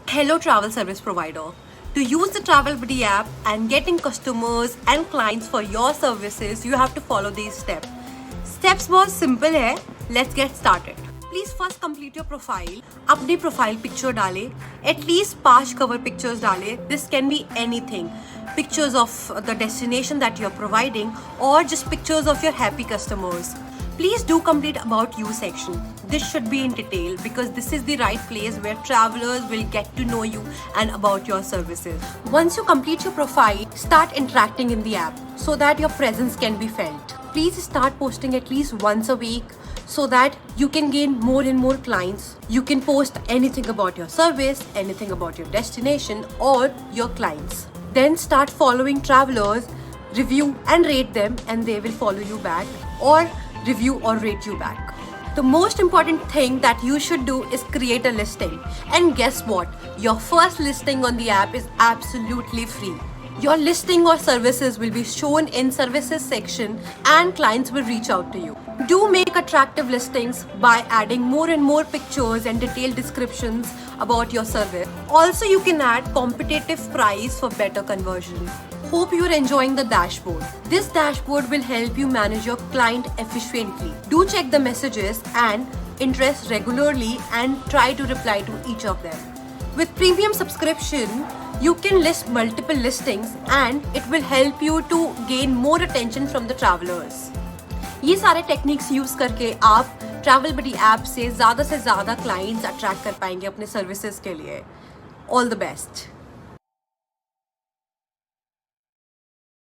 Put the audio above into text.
Hello travel service provider. To use the Travel Buddy app and getting customers and clients for your services, you have to follow these steps. Steps बहुत simple है. Let's get started. Please first complete your profile. अपनी profile picture डालें. At least 5 cover pictures डालें. This can be anything. Pictures of the destination that you're providing or just pictures of your happy customers. Please do complete about you section. This should be in detail because this is the right place where travelers will get to know you and about your services. Once you complete your profile, start interacting in the app so that your presence can be felt. Please start posting at least once a week so that you can gain more and more clients. You can post anything about your service, anything about your destination or your clients. Then start following travelers, review and rate them, and they will follow you back or review or rate you back. The most important thing that you should do is create a listing. And guess what? Your first listing on the app is absolutely free. Your listing or services will be shown in services section and clients will reach out to you. Do make attractive listings by adding more and more pictures and detailed descriptions about your service. Also, you can add competitive price for better conversion. Hope you're enjoying the dashboard. This dashboard will help you manage your client efficiently. Do check the messages and interest regularly and try to reply to each of them. With premium subscription, you can list multiple listings and it will help you to gain more attention from the travelers. ये सारे techniques use करके आप travel बडी app से ज़्यादा clients attract कर पाएंगे अपने services के लिए. All the best.